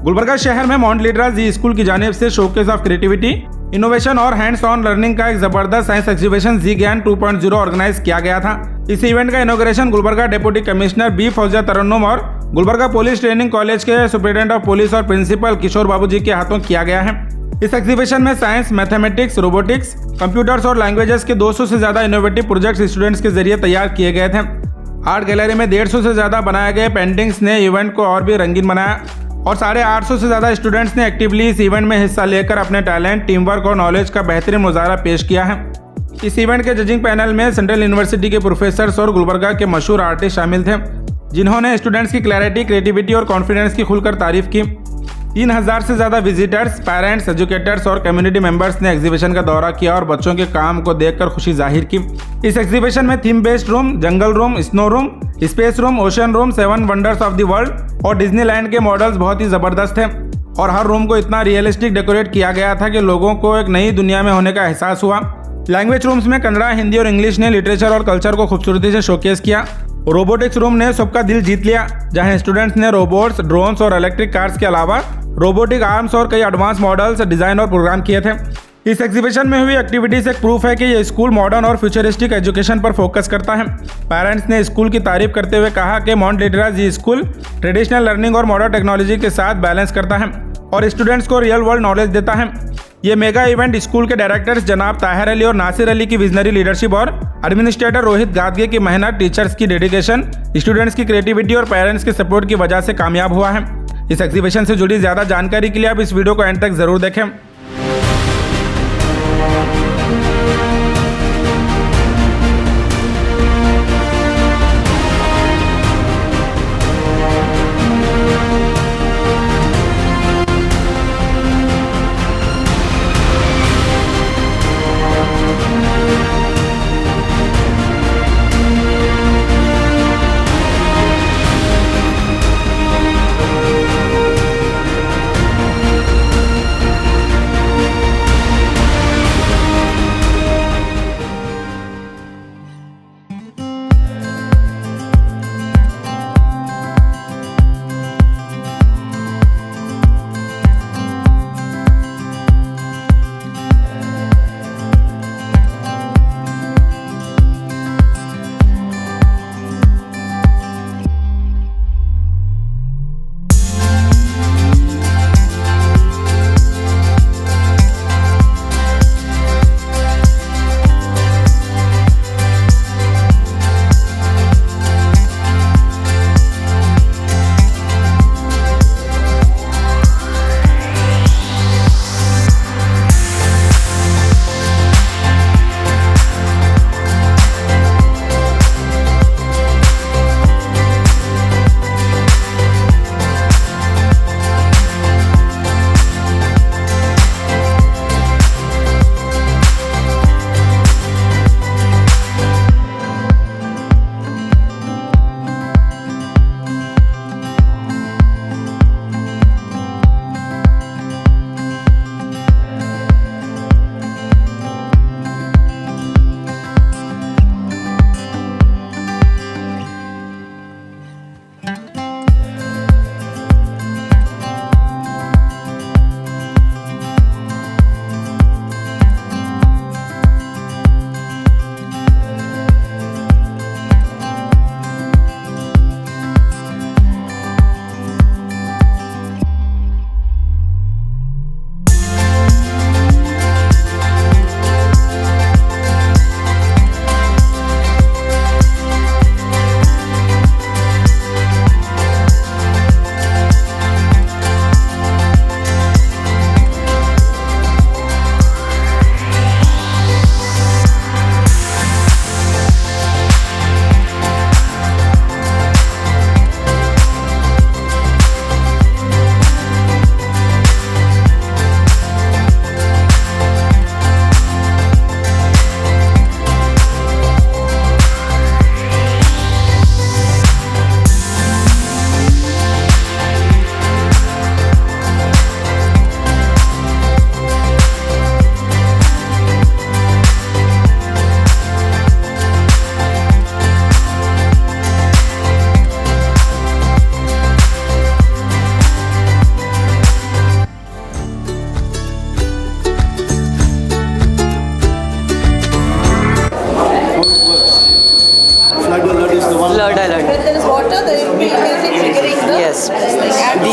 गुलबर्गा शहर में mount Litera जी school की जानिब से शोकेस ऑफ क्रिएटिविटी, इनोवेशन और हैंड्स ऑन लर्निंग का एक जबरदस्त साइंस एग्जीबिशन ज़ीग्यान 2.0 ऑर्गेनाइज किया गया था। इस इवेंट का inauguration Gulbarga deputy commissioner B Fouzia Tarannum और गुलबर्गा पुलिस ट्रेनिंग कॉलेज के सुप्रिटेंडेंट ऑफ पुलिस और प्रिंसिपल किशोर बाबू जी के हाथों किया गया है। इस एग्जीबिशन में साइंस, मैथमेटिक्स, रोबोटिक्स, कंप्यूटर्स और लैंग्वेजेस के 200 से ज्यादा इनोवेटिव प्रोजेक्ट्स स्टूडेंट्स के जरिए तैयार किए गए थे। आर्ट गैलरी में 150 से ज्यादा बनाए गए पेंटिंग्स ने इवेंट को और भी रंगीन बनाया और 850 से ज्यादा स्टूडेंट्स ने एक्टिवली इस इवेंट में हिस्सा लेकर अपने टैलेंट, टीम वर्क और नॉलेज का बेहतरीन मुजाहरा पेश किया है। इस इवेंट के जजिंग पैनल में सेंट्रल यूनिवर्सिटी के प्रोफेसर्स और गुलबर्गा के मशहूर आर्टिस्ट शामिल थे, जिन्होंने स्टूडेंट्स की क्लैरिटी, क्रिएटिविटी और कॉन्फिडेंस की खुलकर तारीफ की। 3000 से ज्यादा विजिटर्स, पेरेंट्स, एजुकेटर्स और कम्युनिटी मेंबर्स ने एग्जीबिशन का दौरा किया और बच्चों के काम को देखकर खुशी जाहिर की। इस एग्जीबिशन में theme based room, jungle room, snow room, space room, ocean room, 7 wonders of the world और डिज्नीलैंड के मॉडल्स बहुत ही जबरदस्त थे और हर रूम को इतना रियलिस्टिक डेकोरेट किया गया था कि लोगों को एक नई दुनिया में होने का एहसास हुआ। लैंग्वेज रूम्स में कन्नड़ा, हिंदी और इंग्लिश ने लिटरेचर और कल्चर को खूबसूरती से शोकेस किया। रोबोटिक्स रूम ने सबका दिल जीत लिया, जहां स्टूडेंट्स ने रोबोट्स, ड्रोन्स और इलेक्ट्रिक कार्स के अलावा रोबोटिक आर्म्स और कई एडवांस मॉडल्स डिजाइन और प्रोग्राम किए थे। इस एग्जीबिशन में हुई एक्टिविटीज एक प्रूफ है कि ये स्कूल मॉडर्न और फ्यूचरिस्टिक एजुकेशन पर फोकस करता है। पेरेंट्स ने स्कूल की तारीफ करते हुए कहा कि माउंट लिटरा जी स्कूल ट्रेडिशनल लर्निंग और मॉडर्न टेक्नोलॉजी के साथ बैलेंस करता है और स्टूडेंट्स को रियल वर्ल्ड नॉलेज देता है। ये मेगा इवेंट स्कूल के डायरेक्टर्स जनाब ताहिर अली और नासिर अली की विजनरी लीडरशिप और एडमिनिस्ट्रेटर रोहित गादगे की मेहनत, टीचर्स की डेडिकेशन, स्टूडेंट्स की क्रिएटिविटी और पेरेंट्स के सपोर्ट की वजह से कामयाब हुआ है। इस एग्जीबिशन से जुड़ी ज्यादा जानकारी के लिए आप इस वीडियो को एंड तक जरूर देखें।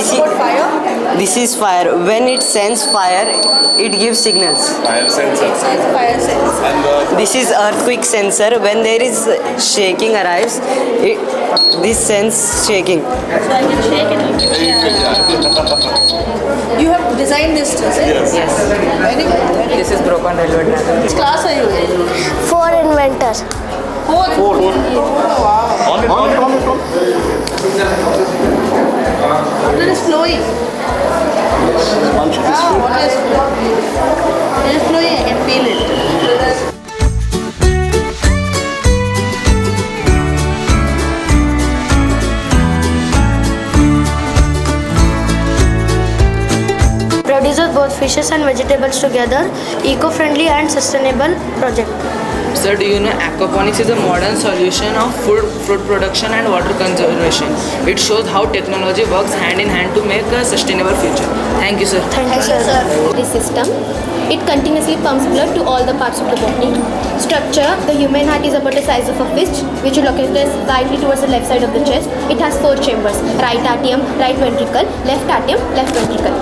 This What about fire? this is fire. When it sends fire, it gives signals. Fire sensor. So it's fire sense. And This is earthquake sensor. When there is shaking arrives, this sends shaking. So I can shake it and give me You have designed this, is it? yes. Yes. Very good. Very good. This is broken railway track. Which class are you in? For inventor. Fourth. Oh, wow. On it. Water is flowing. Water is flowing. It is flowing. I can feel it. Produces both fishes and vegetables together. Eco-friendly and sustainable project. Sir, do you know aquaponics is a modern solution of fruit production and water conservation? It shows how technology works hand in hand to make a sustainable future. Thank you, sir. Thank you, sir. This system, it continuously pumps blood to all the parts of the body. Structure, the human heart is about the size of a fist, which is located slightly towards the left side of the chest. It has 4 chambers: right atrium, right ventricle, left atrium, left ventricle.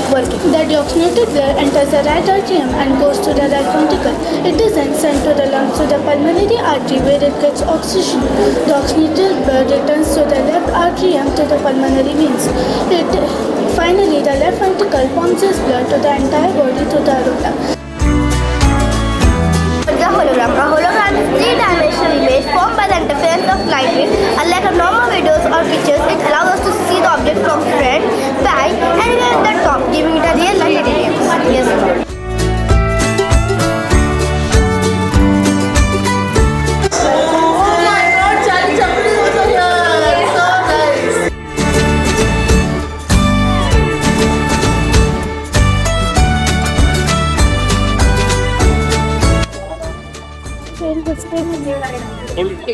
Working. The deoxygenated blood enters the right atrium and goes to the right ventricle. It is then sent to the lungs to the pulmonary artery where it gets oxygen. The oxygenated blood returns to the left atrium to the pulmonary veins. Finally, the left ventricle pumps its blood to the entire body through the aorta. The hologram. A hologram is three-dimensional image formed by the interference of light rays. Unlike a normal videos or pictures, it allows us to see the object from front, back, and even at the top, giving it a real-life experience. Yes.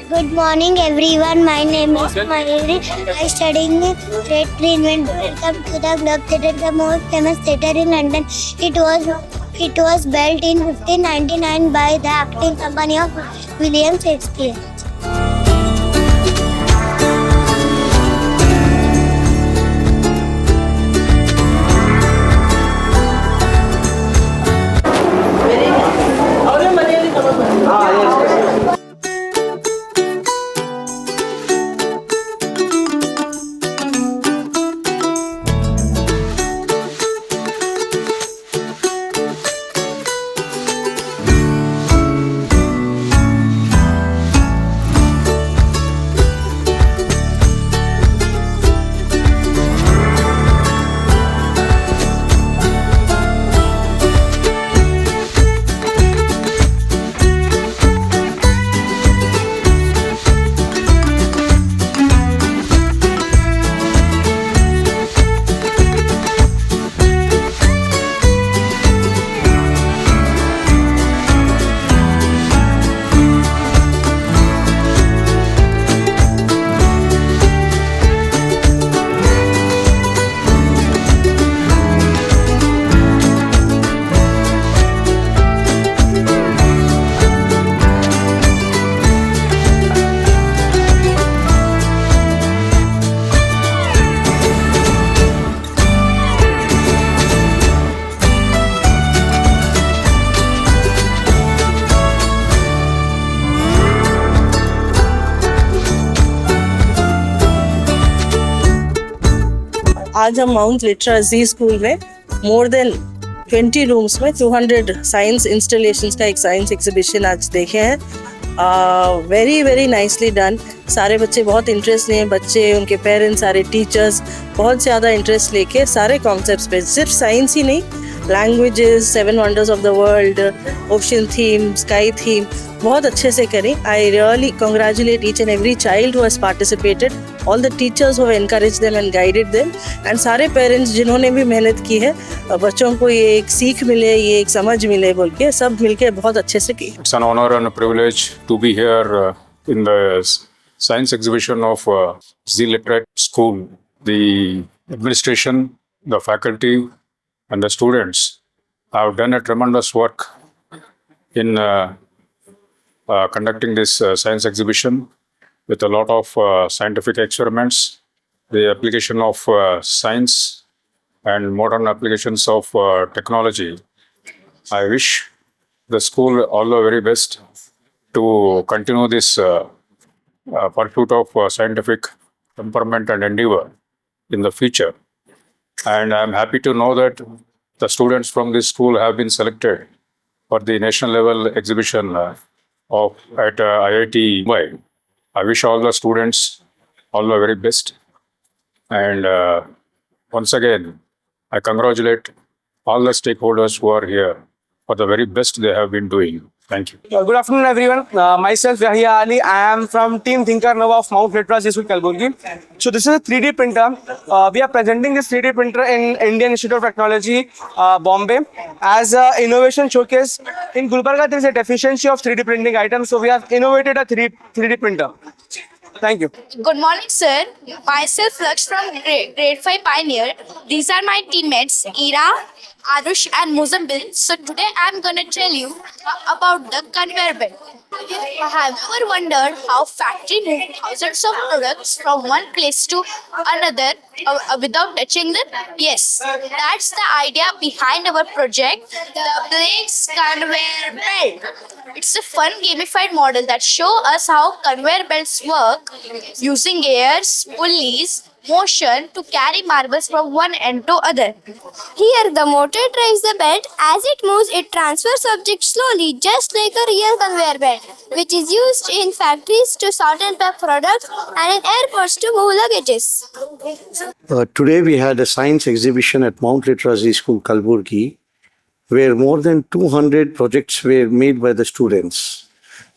Good morning, everyone. My name is Mayuri. I studying Great Reinvent. Welcome to the Globe Theatre, the most famous theatre in London. It was built in 1599 by the acting company of William Shakespeare. आज हम mount Litera जी school में more than 20 rooms में 200 science installations का एक science exhibition आज देखे हैं. Very very nicely done. सारे बच्चे बहुत इंटरेस्ट लिए, बच्चे, उनके पेरेंट्स, सारे टीचर्स बहुत ज़्यादा इंटरेस्ट लेके सारे कॉन्सेप्ट्स पे, सिर्फ साइंस ही नहीं, languages, 7 wonders of the world, ocean theme, sky theme बहुत अच्छे से करें. I really congratulate each and every child who has participated, all the teachers who encourage them and guided them, and सारे parents जिन्होंने भी मेहनत की है, बच्चों को ये एक सीख मिले, ये एक समझ मिले बोल के सब मिलके बहुत अच्छे से की. It's an honor and a privilege to be here in the science exhibition of Litera Zee School. The administration, the faculty and the students have done a tremendous work in conducting this science exhibition with a lot of scientific experiments the application of science and modern applications of technology. I wish the school all the very best to continue this pursuit of scientific temperament and endeavor in the future. And I'm happy to know that the students from this school have been selected for the national level exhibition at IIT Mumbai. I wish all the students all the very best. And once again, I congratulate all the stakeholders who are here for the very best they have been doing. Thank you. Good afternoon, everyone. Myself, Yahya Ali. I am from Team Thinker Nova of Mount Litera Zee School, Gulbarga. So this is a 3D printer. We are presenting this 3D printer in Indian Institute of Technology, Bombay, as an innovation showcase. In Gulbarga, there is a deficiency of 3D printing items, so we have innovated a 3D printer. Thank you. Good morning, sir. Myself, Lux from grade 5 Pioneer. These are my teammates, Ira, Arush and Muzambil. So today I'm going to tell you about the conveyor belt. Have you ever wondered how factory move thousands of products from one place to another without touching them? Yes, that's the idea behind our project, the Blake's Conveyor Belt. It's a fun gamified model that shows us how conveyor belts work using gears, pulleys, motion to carry marbles from one end to other. Here, the motor drives the belt. As it moves, it transfers objects slowly, just like a real conveyor belt, which is used in factories to sort and pack products and in airports to move luggages. Today, we had a science exhibition at Mount Litera Zee School, Gulbarga, where more than 200 projects were made by the students.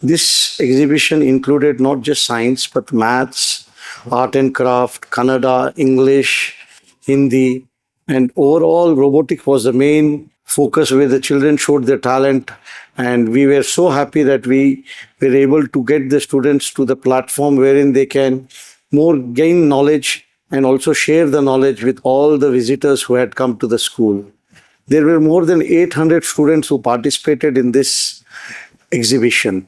This exhibition included not just science, but maths, art and craft, Kannada, English, Hindi, and overall robotics was the main focus where the children showed their talent. And we were so happy that we were able to get the students to the platform wherein they can more gain knowledge and also share the knowledge with all the visitors who had come to the school. There were more than 800 students who participated in this exhibition.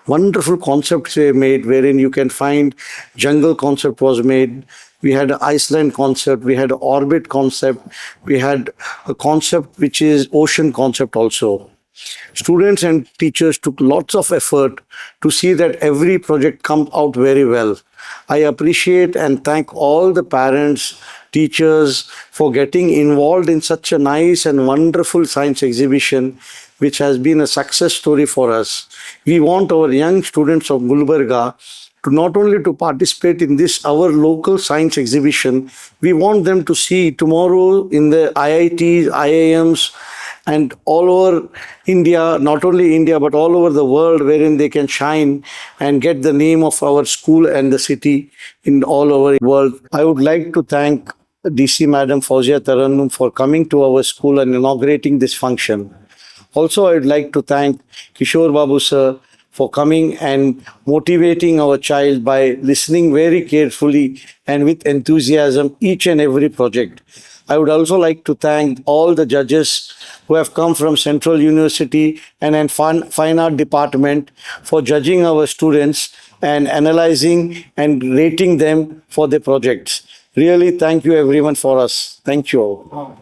Wonderful concepts were made wherein you can find jungle concept was made. We had an Iceland concept, we had an orbit concept, we had a concept which is ocean concept also. Students and teachers took lots of effort to see that every project comes out very well. I appreciate and thank all the parents, teachers for getting involved in such a nice and wonderful science exhibition, which has been a success story for us. We want our young students of Gulbarga to not only to participate in this, our local science exhibition, we want them to see tomorrow in the IITs, IIMs, and all over India, not only India, but all over the world, wherein they can shine and get the name of our school and the city in all over the world. I would like to thank DC Madam Fauzia Tarannum for coming to our school and inaugurating this function. Also, I would like to thank Kishore Babu sir for coming and motivating our child by listening very carefully and with enthusiasm each and every project. I would also like to thank all the judges who have come from Central University and Fine Art Department for judging our students and analyzing and rating them for their projects. Really, thank you everyone for us. Thank you all.